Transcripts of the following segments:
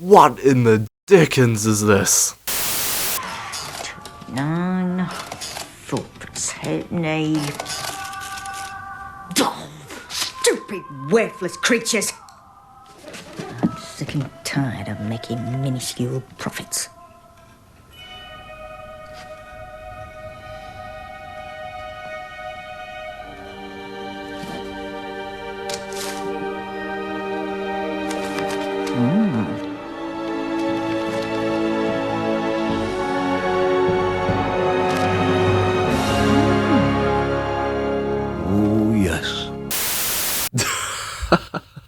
What in the dickens is this? 9, 4, 10, 8. Oh, stupid, worthless creatures! I'm sick and tired of making minuscule profits. Oh, yes.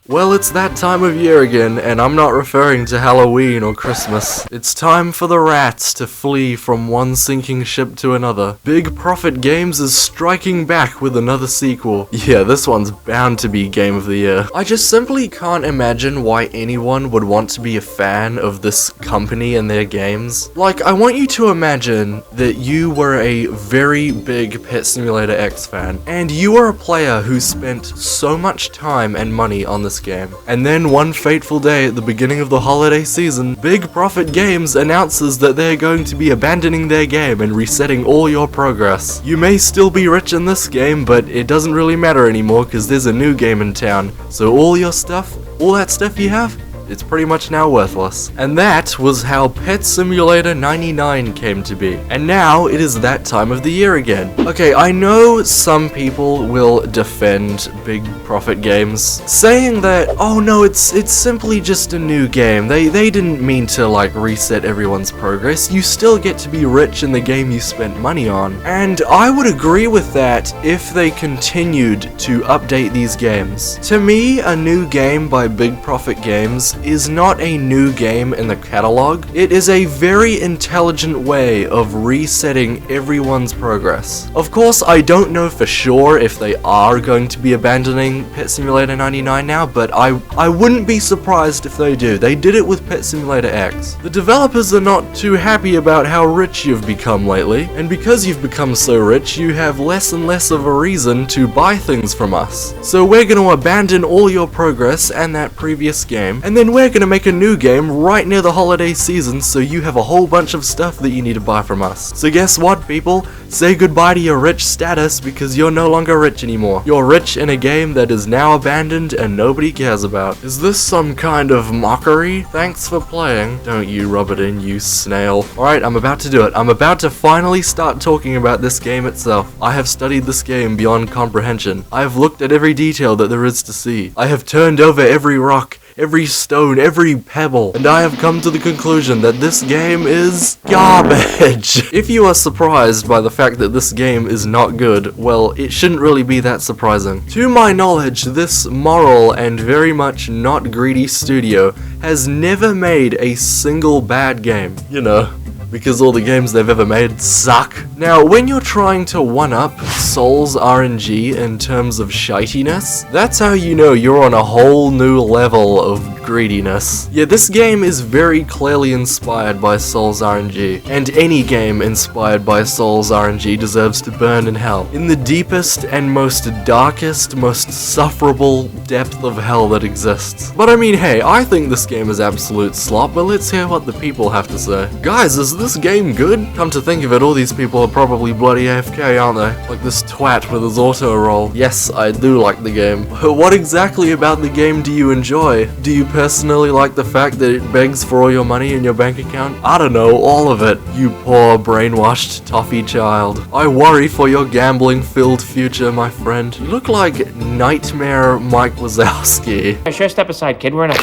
Well, it's that time of year again, and I'm not referring to Halloween or Christmas. It's time for the rats to flee from one sinking ship to another. Big Profit Games is striking back with another sequel. Yeah, this one's bound to be Game of the Year. I just simply can't imagine why anyone would want to be a fan of this company and their games. Like, I want you to imagine that you were a very big Pet Simulator X fan, and you were a player who spent so much time and money on this game. And then one fateful day at the beginning of the holiday season, Big Profit Games announces that they're going to be abandoning their game and resetting all your progress. You may still be rich in this game, but it doesn't really matter anymore because there's a new game in town. So all your stuff, all that stuff you have, it's pretty much now worthless. And that was how Pet Simulator 99 came to be. And now it is that time of the year again. Okay, I know some people will defend Big Profit Games, saying that, oh no, it's simply just a new game. They didn't mean to like reset everyone's progress. You still get to be rich in the game you spent money on. And I would agree with that if they continued to update these games. To me, a new game by Big Profit Games is not a new game in the catalog. It is a very intelligent way of resetting everyone's progress. Of course, I don't know for sure if they are going to be abandoning Pet Simulator 99 now, but I wouldn't be surprised if they do. They did it with Pet Simulator X. The developers are not too happy about how rich you've become lately, and because you've become so rich, you have less and less of a reason to buy things from us. So we're going to abandon all your progress and that previous game, and then we're gonna make a new game right near the holiday season so you have a whole bunch of stuff that you need to buy from us. So guess what, people? Say goodbye to your rich status because you're no longer rich anymore. You're rich in a game that is now abandoned and nobody cares about. Is this some kind of mockery? Thanks for playing. Don't you rub it in, you snail. Alright, I'm about to do it. I'm about to finally start talking about this game itself. I have studied this game beyond comprehension. I have looked at every detail that there is to see. I have turned over every rock, every stone, every pebble, and I have come to the conclusion that this game is garbage. If you are surprised by the fact that this game is not good, well, it shouldn't really be that surprising. To my knowledge, this moral and very much not greedy studio has never made a single bad game. You know, because all the games they've ever made suck. Now, when you're trying to one-up Soul's RNG in terms of shitiness, that's how you know you're on a whole new level of greediness. Yeah, this game is very clearly inspired by Soul's RNG, and any game inspired by Soul's RNG deserves to burn in hell. In the deepest and most darkest, most sufferable depth of hell that exists. But I mean, hey, I think this game is absolute slop, but let's hear what the people have to say. Guys, is this game good? Come to think of it, all these people are probably bloody AFK, aren't they? Like this twat with his auto roll. Yes, I do like the game. But what exactly about the game do you enjoy? Do you personally like the fact that it begs for all your money in your bank account? I don't know, all of it. You poor brainwashed toffee child. I worry for your gambling-filled future, my friend. You look like Nightmare Mike Wazowski. Hey, sure, step aside, kid. We're in a...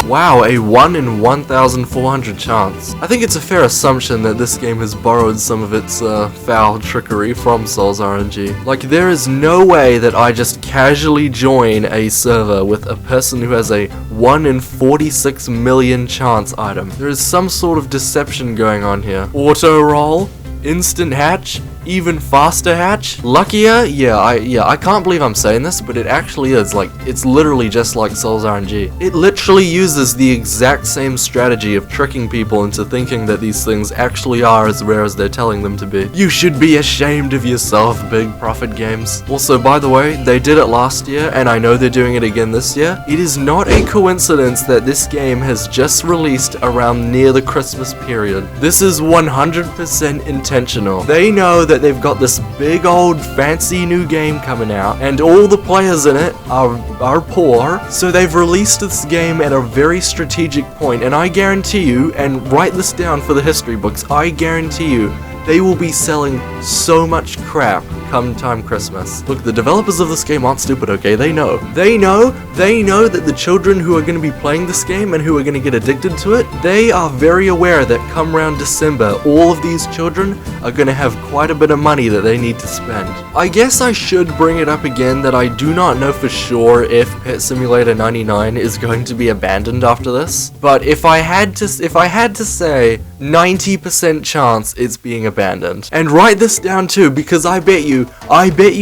Wow, a 1 in 1,400 chance. I think it's a fair assumption that this game has borrowed some of its foul trickery from Soul's RNG. Like, there is no way that I just casually join a server with a person who has a 1 in 46 million chance item. There is some sort of deception going on here. Auto roll, instant hatch, even faster hatch, luckier. Yeah, I can't believe I'm saying this, but it actually is. Like, it's literally just like Souls RNG. It literally uses the exact same strategy of tricking people into thinking that these things actually are as rare as they're telling them to be. You should be ashamed of yourself, Big Profit Games. Also, by the way, they did it last year, and I know they're doing it again this year. It is not a coincidence that this game has just released around near the Christmas period. This is 100% intentional. They know that they've got this big old fancy new game coming out, and all the players in it are poor, so they've released this game at a very strategic point, and I guarantee you, and write this down for the history books, I guarantee you, they will be selling so much crap come time Christmas. Look, the developers of this game aren't stupid, okay? They know that the children who are going to be playing this game and who are going to get addicted to it, they are very aware that come around December, all of these children are going to have quite a bit of money that they need to spend. I guess I should bring it up again that I do not know for sure if Pet Simulator 99 is going to be abandoned after this, but if I had to say 90% chance it's being abandoned. And write this down too, because I bet you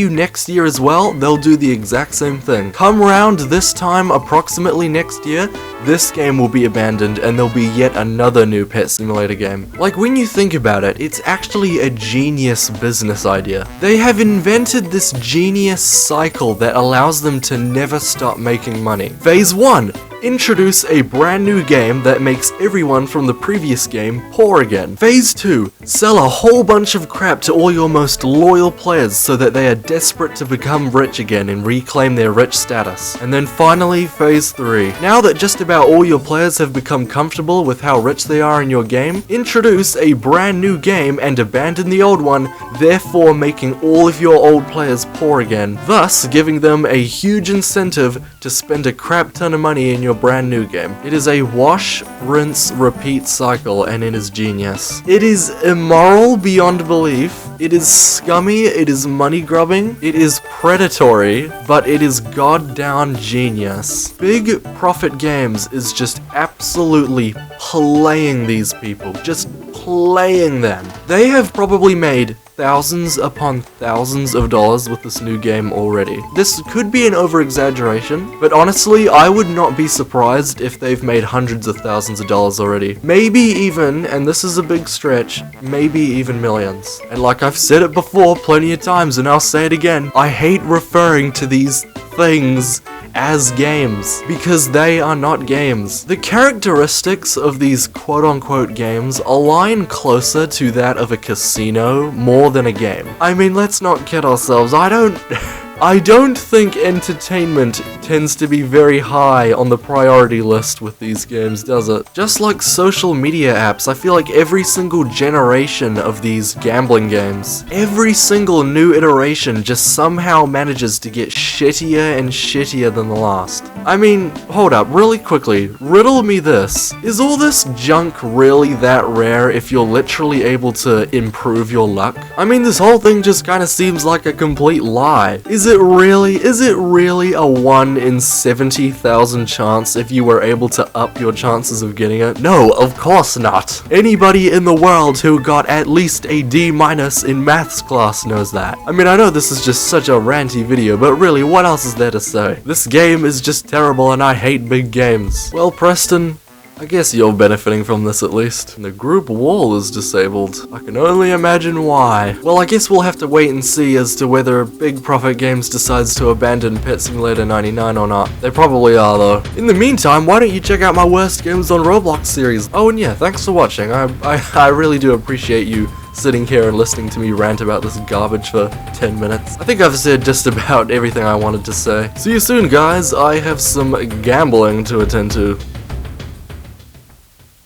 next year as well, they'll do the exact same thing. Come round this time approximately next year, this game will be abandoned and there'll be yet another new Pet Simulator game. Like, when you think about it, it's actually a genius business idea. They have invented this genius cycle that allows them to never stop making money. Phase 1. Introduce a brand new game that makes everyone from the previous game poor again. Phase 2. Sell a whole bunch of crap to all your most loyal players so that they are desperate to become rich again and reclaim their rich status. And then finally, Phase 3. Now that just about all your players have become comfortable with how rich they are in your game, introduce a brand new game and abandon the old one, therefore making all of your old players poor again, thus giving them a huge incentive to spend a crap ton of money in your brand new game. It is a wash, rinse, repeat cycle, and it is genius. It is immoral beyond belief, it is scummy, it is money grubbing, it is predatory, but it is goddamn genius. Big Profit Games is just absolutely playing these people, just playing them. They have probably made thousands upon thousands of dollars with this new game already. This could be an over-exaggeration, but honestly, I would not be surprised if they've made hundreds of thousands of dollars already. Maybe even, and this is a big stretch, maybe even millions. And like I've said it before plenty of times, and I'll say it again, I hate referring to these things as games, because they are not games. The characteristics of these quote-unquote games align closer to that of a casino more than a game. I mean, let's not kid ourselves, I don't think entertainment tends to be very high on the priority list with these games, does it? Just like social media apps, I feel like every single generation of these gambling games, every single new iteration just somehow manages to get shittier and shittier than the last. I mean, hold up, really quickly, riddle me this. Is all this junk really that rare if you're literally able to improve your luck? I mean, this whole thing just kinda seems like a complete lie. Is it really a 1 in 70,000 chance if you were able to up your chances of getting it? No, of course not. Anybody in the world who got at least a D- in maths class knows that. I mean, I know this is just such a ranty video, but really, what else is there to say? This game is just terrible and I hate big games. Well, Preston, I guess you're benefiting from this at least. And the group wall is disabled. I can only imagine why. Well, I guess we'll have to wait and see as to whether Big Profit Games decides to abandon Pet Simulator 99 or not. They probably are though. In the meantime, why don't you check out my Worst Games on Roblox series? Oh, and yeah, thanks for watching. I really do appreciate you sitting here and listening to me rant about this garbage for 10 minutes. I think I've said just about everything I wanted to say. See you soon, guys. I have some gambling to attend to.